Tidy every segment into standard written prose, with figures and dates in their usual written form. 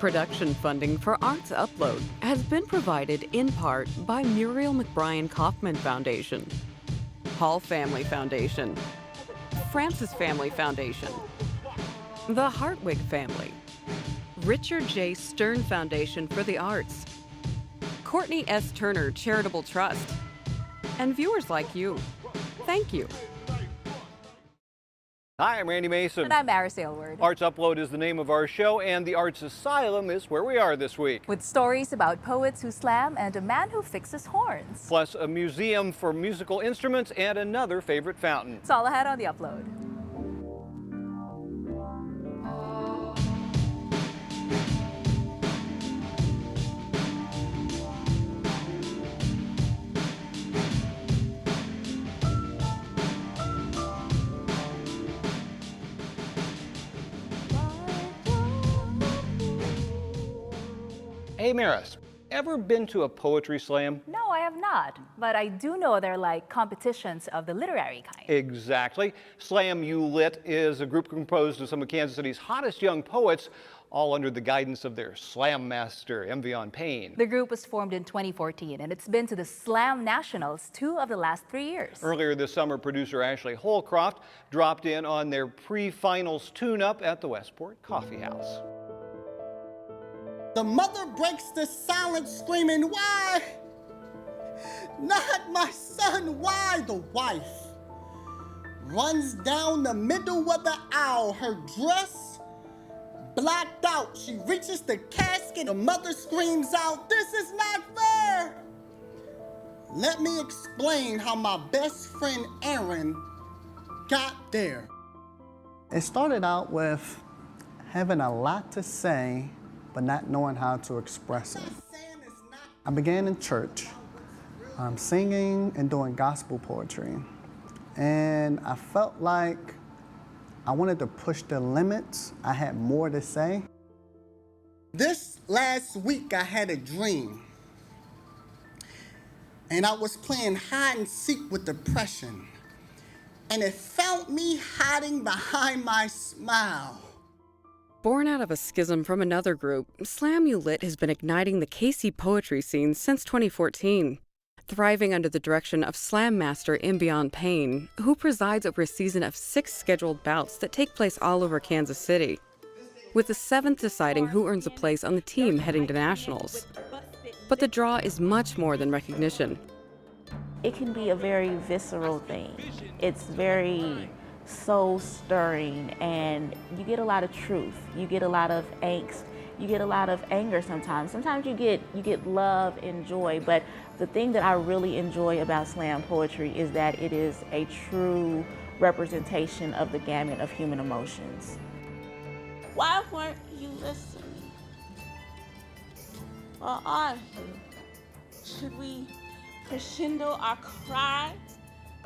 Production funding for Arts Upload has been provided in part by Muriel McBrien Kaufman Foundation, Hall Family Foundation, Francis Family Foundation, the Hartwig Family, Richard J. Stern Foundation for the Arts, Courtney S. Turner Charitable Trust, and viewers like you. Thank you. Hi, I'm Randy Mason. And I'm Maris Aylward. Arts Upload is the name of our show, and the Arts Asylum is where we are this week. With stories about poets who slam and a man who fixes horns. Plus a museum for musical instruments and another favorite fountain. It's all ahead on the Upload. Hey, Maris, ever been to a poetry slam? No, I have not, but I do know they're like competitions of the literary kind. Exactly. Slam U Lit is a group composed of some of Kansas City's hottest young poets, all under the guidance of their slam master, Emvion Payne. The group was formed in 2014, and it's been to the Slam Nationals 2 of the last 3 years. Earlier this summer, producer Ashley Holcroft dropped in on their pre-finals tune-up at the Westport Coffee House. The mother breaks the silence, screaming, "Why? Not my son, why?" The wife runs down the middle of the aisle, her dress blacked out. She reaches the casket, the mother screams out, "This is not fair." Let me explain how my best friend Aaron got there. It started out with having a lot to say, but not knowing how to express it. I began in church, singing and doing gospel poetry. And I felt like I wanted to push the limits. I had more to say. This last week I had a dream. And I was playing hide and seek with depression. And it found me hiding behind my smile. Born out of a schism from another group, Slam U Lit has been igniting the KC poetry scene since 2014, thriving under the direction of slam master Emvion Payne, who presides over a season of 6 scheduled bouts that take place all over Kansas City, with the 7th deciding who earns a place on the team heading to nationals. But the draw is much more than recognition. It can be a very visceral thing. It's very soul stirring, and you get a lot of truth, you get a lot of angst, you get a lot of anger sometimes. Sometimes you get love and joy, but the thing that I really enjoy about slam poetry is that it is a true representation of the gamut of human emotions. Why weren't you listening? Or are you? Should we crescendo our cries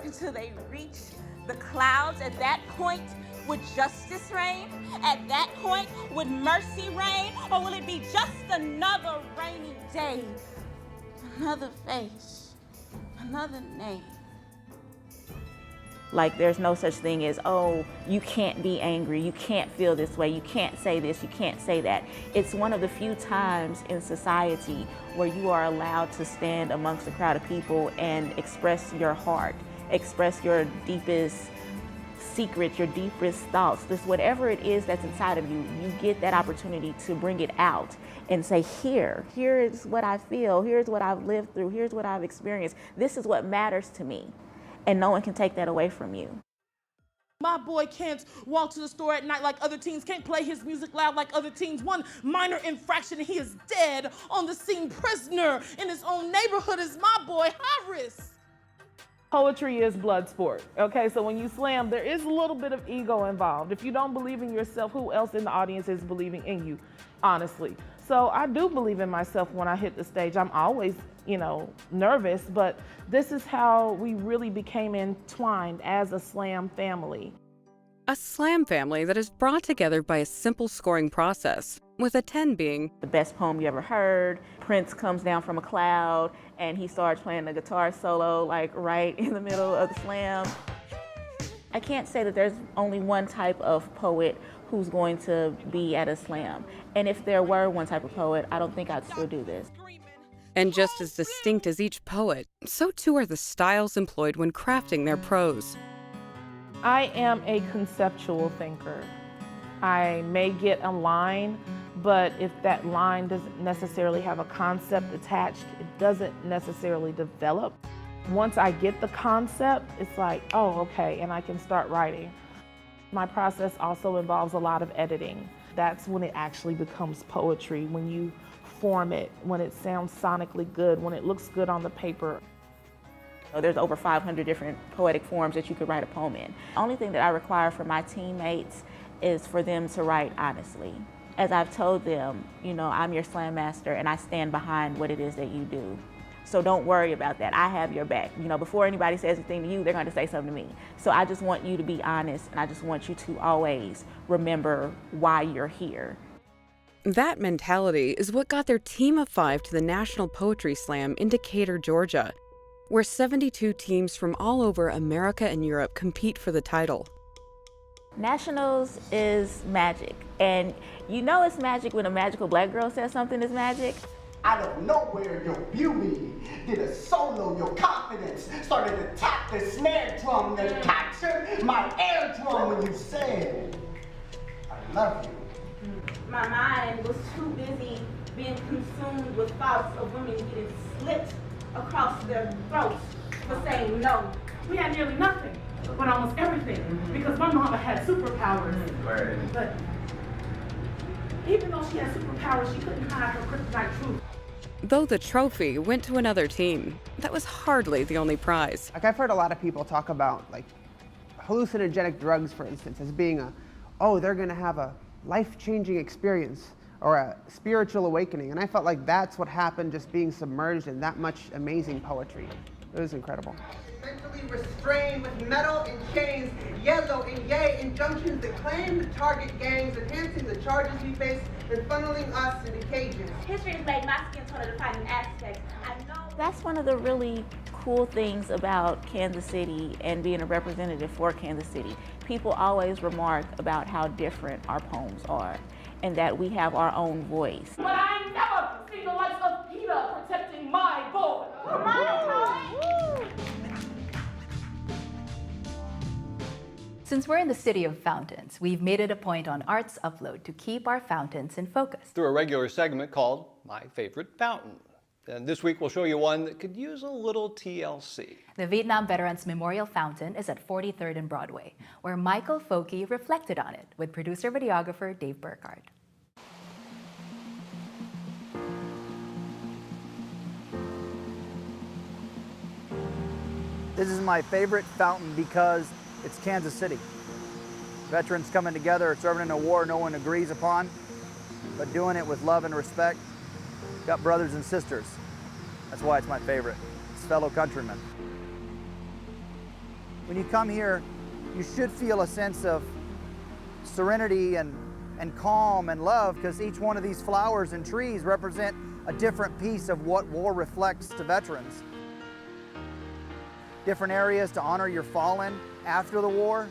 until they reach the clouds? At that point, would justice reign? At that point, would mercy reign? Or will it be just another rainy day? Another face, another name. Like, there's no such thing as, oh, you can't be angry, you can't feel this way, you can't say this, you can't say that. It's one of the few times in society where you are allowed to stand amongst a crowd of people and express your heart, express your deepest secrets, your deepest thoughts, just whatever it is that's inside of you, you get that opportunity to bring it out and say, here is what I feel, here's what I've lived through, here's what I've experienced, this is what matters to me. And no one can take that away from you. My boy can't walk to the store at night like other teens, can't play his music loud like other teens. One minor infraction and he is dead on the scene. Prisoner in his own neighborhood is my boy Harris. Poetry is blood sport, okay? So when you slam, there is a little bit of ego involved. If you don't believe in yourself, who else in the audience is believing in you, honestly? So I do believe in myself when I hit the stage. I'm always, nervous, but this is how we really became entwined as a slam family. A slam family that is brought together by a simple scoring process, with a 10 being the best poem you ever heard. Prince comes down from a cloud and he starts playing the guitar solo like right in the middle of the slam. I can't say that there's only one type of poet who's going to be at a slam. And if there were one type of poet, I don't think I'd still do this. And just as distinct as each poet, so too are the styles employed when crafting their prose. I am a conceptual thinker. I may get a line, but if that line doesn't necessarily have a concept attached, it doesn't necessarily develop. Once I get the concept, it's like, oh, okay, and I can start writing. My process also involves a lot of editing. That's when it actually becomes poetry, when you form it, when it sounds sonically good, when it looks good on the paper. There's over 500 different poetic forms that you could write a poem in. The only thing that I require from my teammates is for them to write honestly. As I've told them, you know, I'm your slam master and I stand behind what it is that you do. So don't worry about that. I have your back. You know, before anybody says anything to you, they're going to say something to me. So I just want you to be honest, and I just want you to always remember why you're here. That mentality is what got their team of 5 to the National Poetry Slam in Decatur, Georgia, where 72 teams from all over America and Europe compete for the title. Nationals is magic, and you know it's magic when a magical black girl says something is magic. Out of nowhere, your beauty did a solo, your confidence started to tap the snare drum that captured my eardrum when you said, I love you. My mind was too busy being consumed with thoughts of women getting slit across their throats for saying no. We had nearly nothing, but almost everything, because my mama had superpowers. Right. But even though she had superpowers, she couldn't hide her kryptonite truth. Though the trophy went to another team, that was hardly the only prize. Like, I've heard a lot of people talk about, like, hallucinogenic drugs, for instance, as being oh, they're gonna have a life-changing experience or a spiritual awakening. And I felt like that's what happened, just being submerged in that much amazing poetry. It was incredible. Mentally restrained with metal and chains, yellow and yay injunctions that claim to target gangs, enhancing the charges we face and funneling us into cages. History has made my skin tone a defining aspect. I know. That's one of the really cool things about Kansas City and being a representative for Kansas City. People always remark about how different our poems are and that we have our own voice. But I never seen the likes of PETA protecting my boy. Since we're in the city of fountains, we've made it a point on Arts Upload to keep our fountains in focus. Through a regular segment called My Favorite Fountain. And this week we'll show you one that could use a little TLC. The Vietnam Veterans Memorial Fountain is at 43rd and Broadway, where Michael Foki reflected on it with producer-videographer Dave Burkhardt. This is my favorite fountain because it's Kansas City. Veterans coming together, serving in a war no one agrees upon, but doing it with love and respect. Got brothers and sisters. That's why it's my favorite. It's fellow countrymen. When you come here, you should feel a sense of serenity and calm and love, because each one of these flowers and trees represent a different piece of what war reflects to veterans. Different areas to honor your fallen after the war,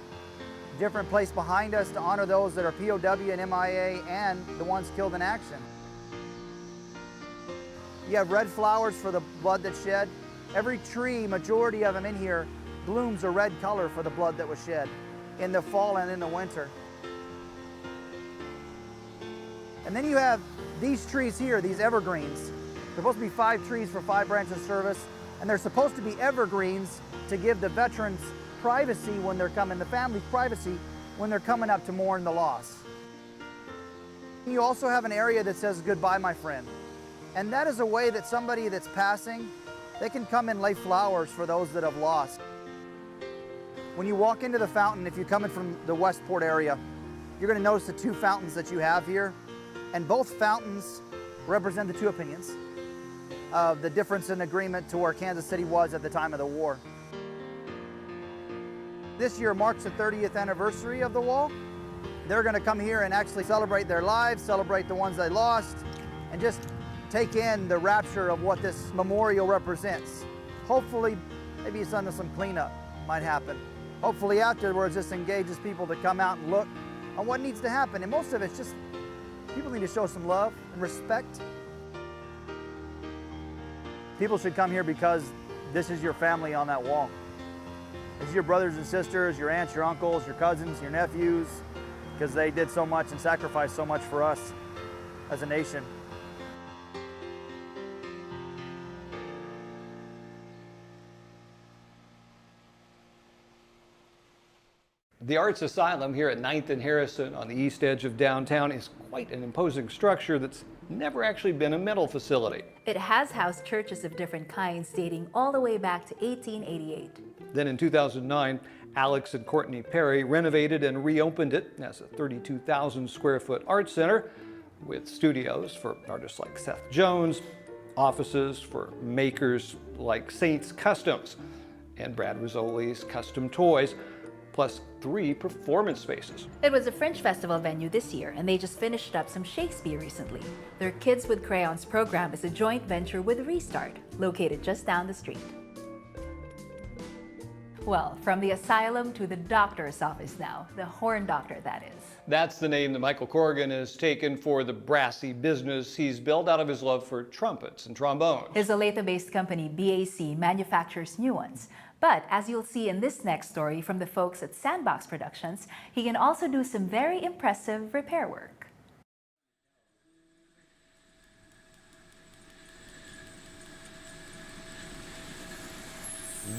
different place behind us to honor those that are POW and MIA and the ones killed in action. You have red flowers for the blood that's shed. Every tree, majority of them in here, blooms a red color for the blood that was shed in the fall and in the winter. And then you have these trees here, these evergreens. They're supposed to be 5 trees for 5 branches of service, and they're supposed to be evergreens to give the veterans privacy when they're coming, the family's privacy when they're coming up to mourn the loss. You also have an area that says, "Goodbye, my friend." And that is a way that somebody that's passing, they can come and lay flowers for those that have lost. When you walk into the fountain, if you're coming from the Westport area, you're going to notice the 2 fountains that you have here. And both fountains represent the 2 opinions of the difference in agreement to where Kansas City was at the time of the war. This year marks the 30th anniversary of the wall. They're going to come here and actually celebrate their lives, celebrate the ones they lost, and just take in the rapture of what this memorial represents. Hopefully, maybe some cleanup might happen. hopefully afterwards this engages people to come out and look on what needs to happen. And most of it's just people need to show some love and respect. People should come here because this is your family on that wall. This is your brothers and sisters, your aunts, your uncles, your cousins, your nephews, because they did so much and sacrificed so much for us as a nation. The Arts Asylum here at 9th and Harrison on the east edge of downtown is quite an imposing structure that's never actually been a mental facility. It has housed churches of different kinds dating all the way back to 1888. Then in 2009, Alex and Courtney Perry renovated and reopened it as a 32,000 square foot art center with studios for artists like Seth Jones, offices for makers like Saints Customs and Brad Rizzoli's Custom Toys, plus 3 performance spaces. It was a Fringe Festival venue this year, and they just finished up some Shakespeare recently. Their Kids with Crayons program is a joint venture with Restart, located just down the street. Well, from the asylum to the doctor's office now, the Horn Doctor, that is. That's the name that Michael Corrigan has taken for the brassy business he's built out of his love for trumpets and trombones. His Olathe-based company, BAC, manufactures new ones. But as you'll see in this next story from the folks at Sandbox Productions, he can also do some very impressive repair work.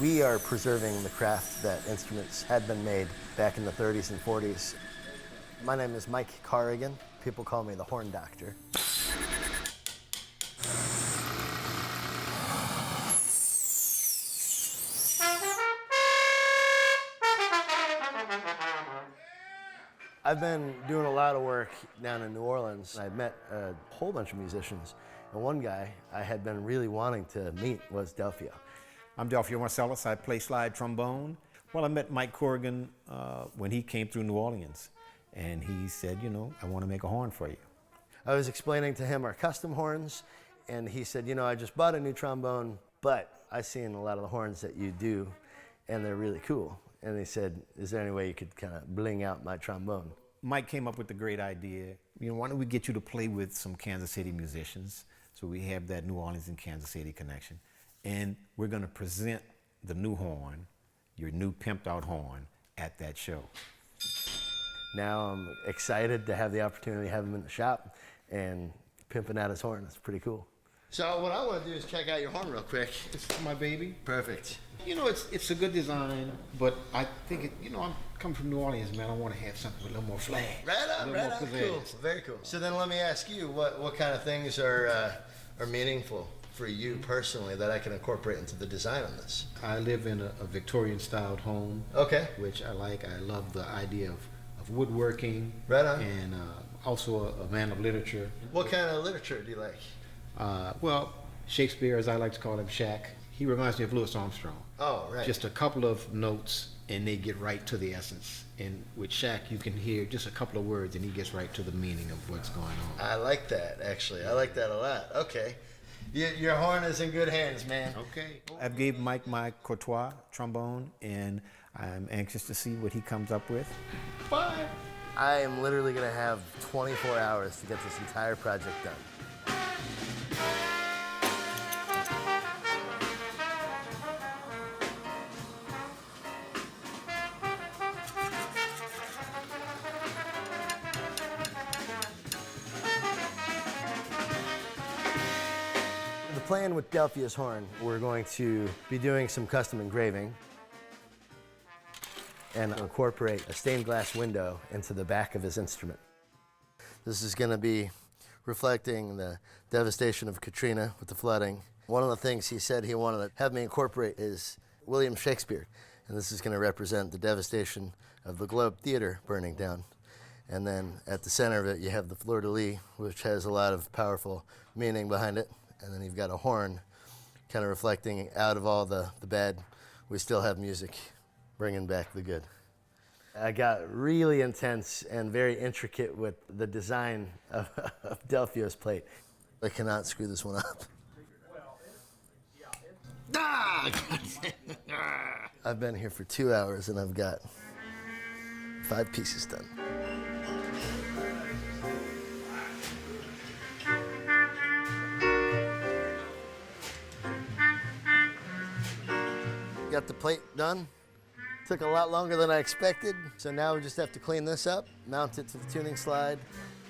We are preserving the craft that instruments had been made back in the 30s and 40s. My name is Mike Corrigan. People call me the Horn Doctor. I've been doing a lot of work down in New Orleans. I met a whole bunch of musicians, and one guy I had been really wanting to meet was Delphio. I'm Delphio Marcellus. I play slide trombone. Well, I met Mike Corrigan when he came through New Orleans, and he said, you know, I want to make a horn for you. I was explaining to him our custom horns, and he said, you know, I just bought a new trombone, but I've seen a lot of the horns that you do, and they're really cool. And he said, is there any way you could kind of bling out my trombone? Mike came up with the great idea, you know, why don't we get you to play with some Kansas City musicians? So we have that New Orleans and Kansas City connection. And we're going to present the new horn, your new pimped out horn, at that show. Now I'm excited to have the opportunity to have him in the shop and pimping out his horn. It's pretty cool. So what I want to do is check out your horn real quick. This is my baby. Perfect. You know, it's a good design, but I think it, you know, I'm coming from New Orleans, man. I want to have something with a little more flair. Right on, right on. Cool, very cool. So then let me ask you, what kind of things are meaningful for you personally that I can incorporate into the design on this? I live in a Victorian-styled home. Okay. Which I like. I love the idea of woodworking. Right on. And also a man of literature. What kind of literature do you like? Well, Shakespeare, as I like to call him, Shaq. He reminds me of Louis Armstrong. Oh, right. Just a couple of notes, and they get right to the essence. And with Shaq, you can hear just a couple of words, and he gets right to the meaning of what's going on. I like that, actually. I like that a lot. Okay. Your horn is in good hands, man. Okay. I've gave Mike my Courtois trombone, and I'm anxious to see what he comes up with. Bye. I am literally going to have 24 hours to get this entire project done. The plan with Delphio's horn, we're going to be doing some custom engraving and incorporate a stained glass window into the back of his instrument. This is going to be reflecting the devastation of Katrina with the flooding. One of the things he said he wanted to have me incorporate is William Shakespeare, and this is going to represent the devastation of the Globe Theater burning down. And then at the center of it, you have the fleur-de-lis, which has a lot of powerful meaning behind it. And then you've got a horn kind of reflecting out of all the bad, we still have music, bringing back the good. I got really intense and very intricate with the design of Delphio's plate. I cannot screw this one up. I've been here for 2 hours and I've got 5 pieces done. Got the plate done. Took a lot longer than I expected. So now we just have to clean this up, mount it to the tuning slide,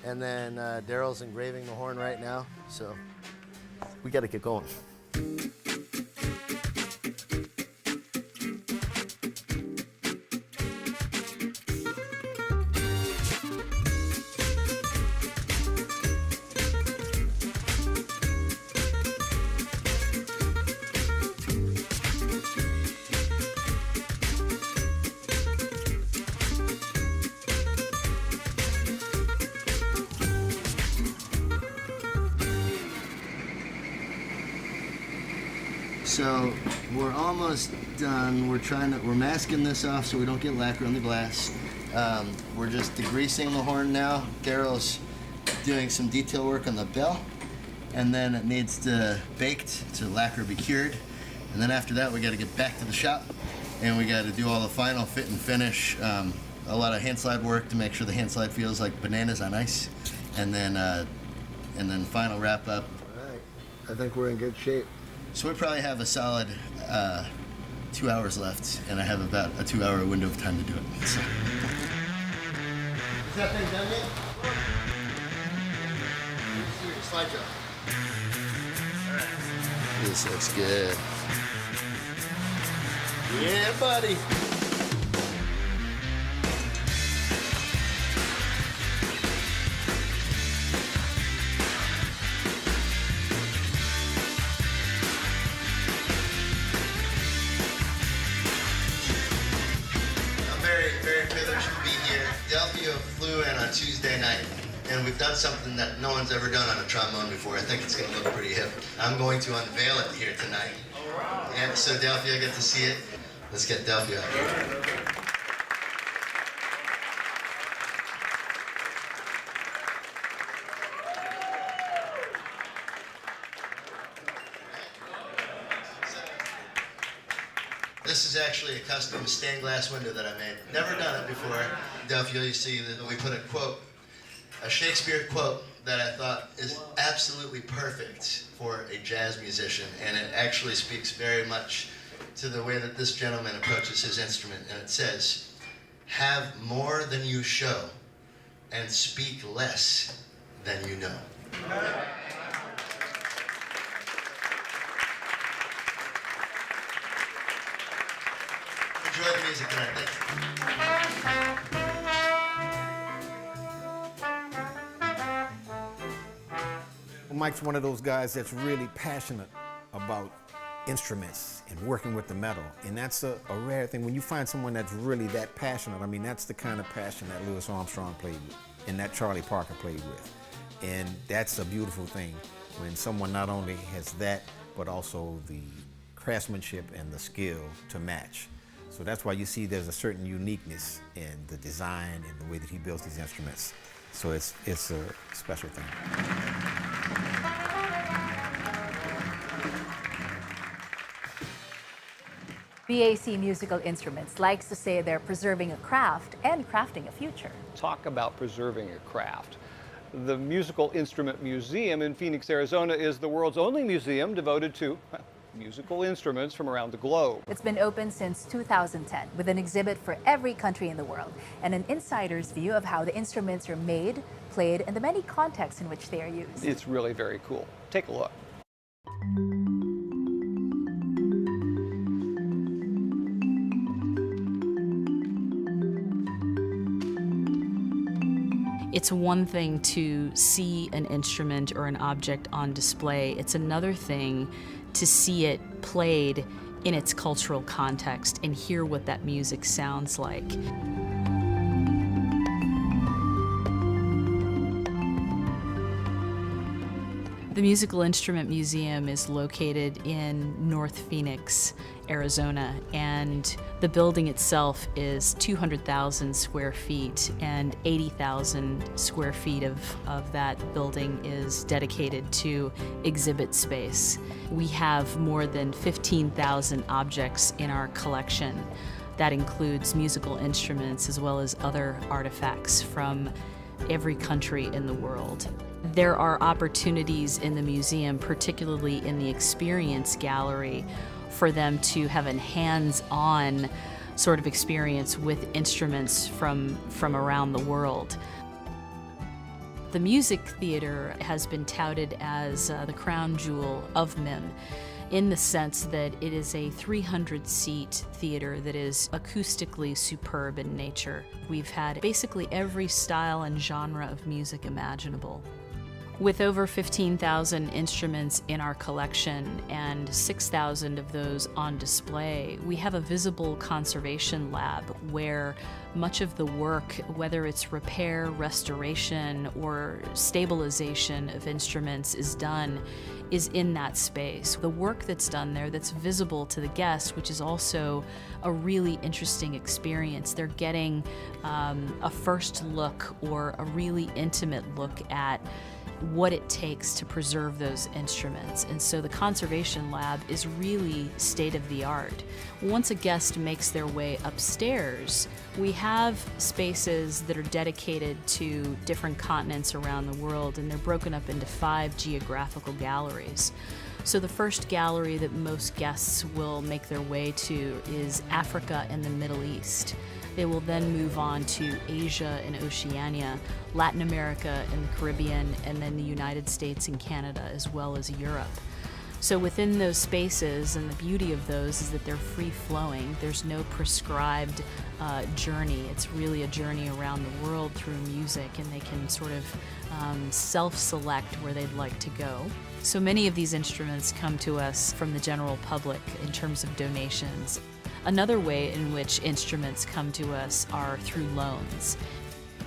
and then Daryl's engraving the horn right now. So we got to get going. So we're almost done. We're masking this off so we don't get lacquer on the glass. We're just degreasing the horn now. Daryl's doing some detail work on the bell, and then it needs to baked to lacquer be cured. And then after that, we got to get back to the shop, and we got to do all the final fit and finish. A lot of hand slide work to make sure the hand slide feels like bananas on ice, and then final wrap up. All right, I think we're in good shape. So we probably have a solid 2 hours left, and I have about a 2-hour window of time to do it. So. Is that thing done yet? Slide job. All right. This looks good. Yeah, buddy. Delphia flew in on Tuesday night, and we've done something that no one's ever done on a trombone before. I think it's going to look pretty hip. I'm going to unveil it here tonight. And so Delphia get to see it. Let's get Delphia out here. This is actually a custom stained glass window that I made. Never done it before. Delphia, you see that we put a quote, a Shakespeare quote that I thought is absolutely perfect for a jazz musician, and it actually speaks very much to the way that this gentleman approaches his instrument, and it says, "Have more than you show, and speak less than you know." Enjoy the music tonight. Thank you. Mike's one of those guys that's really passionate about instruments and working with the metal, and that's a rare thing. When you find someone that's really that passionate, I mean, that's the kind of passion that Louis Armstrong played with and that Charlie Parker played with. And that's a beautiful thing when someone not only has that, but also the craftsmanship and the skill to match. So that's why you see there's a certain uniqueness in the design and the way that he builds these instruments. So it's a special thing. BAC Musical Instruments likes to say they're preserving a craft and crafting a future. Talk about preserving a craft. The Musical Instrument Museum in Phoenix, Arizona is the world's only museum devoted to musical instruments from around the globe. It's been open since 2010 with an exhibit for every country in the world and an insider's view of how the instruments are made, played, and the many contexts in which they are used. It's really very cool. Take a look. It's one thing to see an instrument or an object on display. It's another thing to see it played in its cultural context and hear what that music sounds like. The Musical Instrument Museum is located in North Phoenix, Arizona, and the building itself is 200,000 square feet, and 80,000 square feet of that building is dedicated to exhibit space. We have more than 15,000 objects in our collection. That includes musical instruments as well as other artifacts from every country in the world. There are opportunities in the museum, particularly in the Experience Gallery, for them to have a hands-on sort of experience with instruments from around the world. The Music Theater has been touted as the crown jewel of MIM, in the sense that it is a 300-seat theater that is acoustically superb in nature. We've had basically every style and genre of music imaginable. With over 15,000 instruments in our collection and 6,000 of those on display, we have a visible conservation lab where much of the work, whether it's repair, restoration, or stabilization of instruments is done, is in that space. The work that's done there that's visible to the guests, which is also a really interesting experience. They're getting a first look or a really intimate look at what it takes to preserve those instruments. And so the conservation lab is really state of the art. Once a guest makes their way upstairs, we have spaces that are dedicated to different continents around the world, and they're broken up into 5 geographical galleries. So the first gallery that most guests will make their way to is Africa and the Middle East. They will then move on to Asia and Oceania, Latin America and the Caribbean, and then the United States and Canada, as well as Europe. So within those spaces, and the beauty of those is that they're free-flowing. There's no prescribed journey. It's really a journey around the world through music, and they can sort of self-select where they'd like to go. So many of these instruments come to us from the general public in terms of donations. Another way in which instruments come to us are through loans.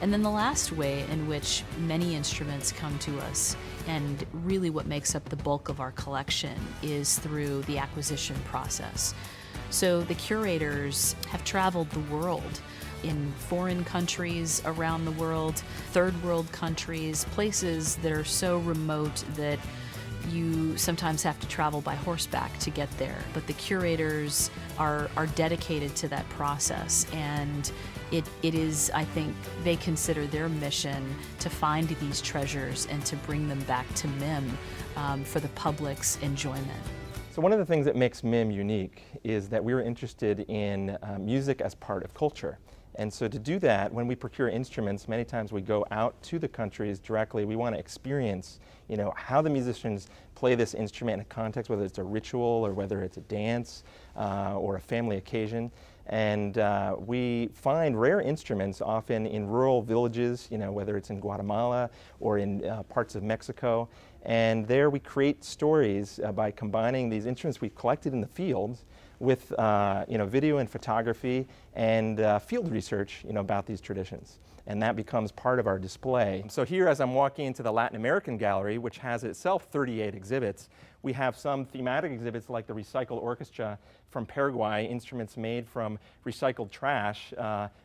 And then the last way in which many instruments come to us, and really what makes up the bulk of our collection, is through the acquisition process. So the curators have traveled the world in foreign countries around the world, third world countries, places that are so remote that you sometimes have to travel by horseback to get there. But the curators are dedicated to that process, and it is, I think, they consider their mission to find these treasures and to bring them back to MIM for the public's enjoyment. So one of the things that makes MIM unique is that we were interested in music as part of culture. And so to do that, when we procure instruments, many times we go out to the countries directly. We want to experience, how the musicians play this instrument in a context, whether it's a ritual or whether it's a dance or a family occasion. And we find rare instruments often in rural villages, whether it's in Guatemala or in parts of Mexico. And there we create stories by combining these instruments we've collected in the fields with video and photography and field research about these traditions. And that becomes part of our display. So here, as I'm walking into the Latin American Gallery, which has itself 38 exhibits, we have some thematic exhibits like the Recycled Orchestra from Paraguay, instruments made from recycled trash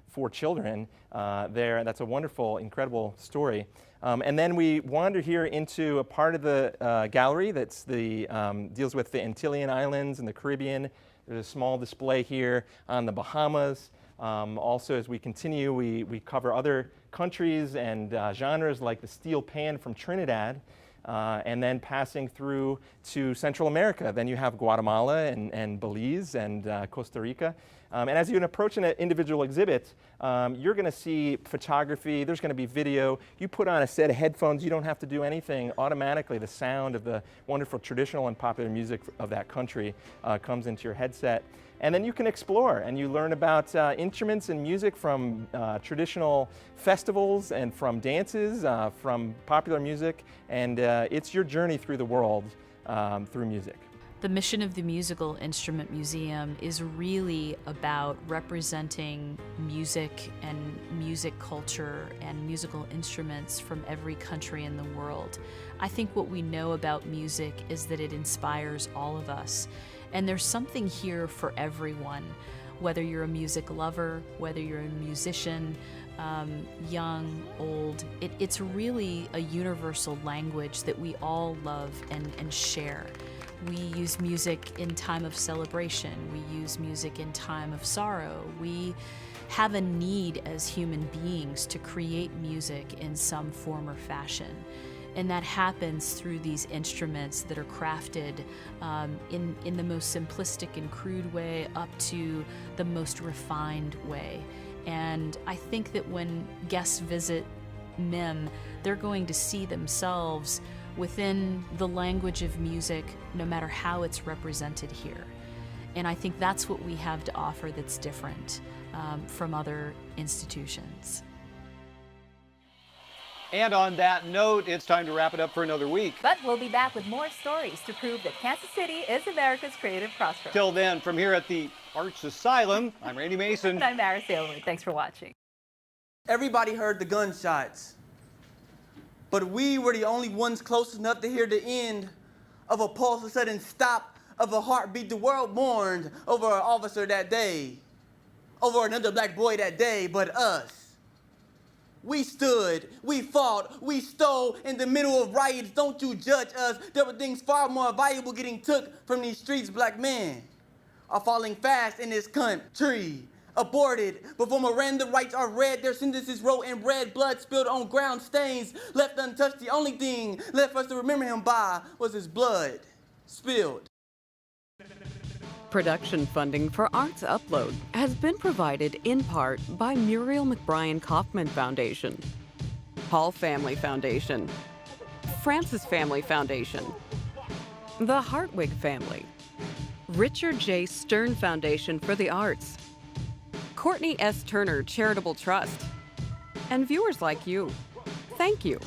for children there. That's a wonderful, incredible story. And then we wander here into a part of the gallery that's deals with the Antillean Islands and the Caribbean. There's a small display here on the Bahamas. Also, as we continue, we cover other countries and genres like the steel pan from Trinidad, and then passing through to Central America. Then you have Guatemala and Belize and Costa Rica. And as you approach an individual exhibit, you're going to see photography, there's going to be video. You put on a set of headphones, you don't have to do anything. Automatically, the sound of the wonderful traditional and popular music of that country comes into your headset. And then you can explore and you learn about instruments and music from traditional festivals and from dances, from popular music, and it's your journey through the world through music. The mission of the Musical Instrument Museum is really about representing music and music culture and musical instruments from every country in the world. I think what we know about music is that it inspires all of us, and there's something here for everyone, whether you're a music lover, whether you're a musician, young, old. It's really a universal language that we all love and share. We use music in time of celebration. We use music in time of sorrow. We have a need as human beings to create music in some form or fashion. And that happens through these instruments that are crafted in the most simplistic and crude way up to the most refined way. And I think that when guests visit MIM, they're going to see themselves within the language of music, no matter how it's represented here. And I think that's what we have to offer that's different from other institutions. And on that note, it's time to wrap it up for another week. But we'll be back with more stories to prove that Kansas City is America's creative crossroads. Till then, from here at the Arts Asylum, I'm Randy Mason. And I'm Maris Aylward. Thanks for watching. Everybody heard the gunshots, but we were the only ones close enough to hear the end of a pulse, a sudden stop of a heartbeat. The world mourned over an officer that day, over another black boy that day, but us. We stood, we fought, we stole in the middle of riots. Don't you judge us. There were things far more valuable getting took from these streets. Black men are falling fast in this country. Aborted before Miranda rights are read, their sentences wrote in red, blood spilled on ground stains, left untouched. The only thing left for us to remember him by was his blood spilled. Production funding for Arts Upload has been provided in part by Muriel McBrien Kaufman Foundation, Hall Family Foundation, Francis Family Foundation, the Hartwig Family, Richard J. Stern Foundation for the Arts, Courtney S. Turner Charitable Trust, and viewers like you. Thank you.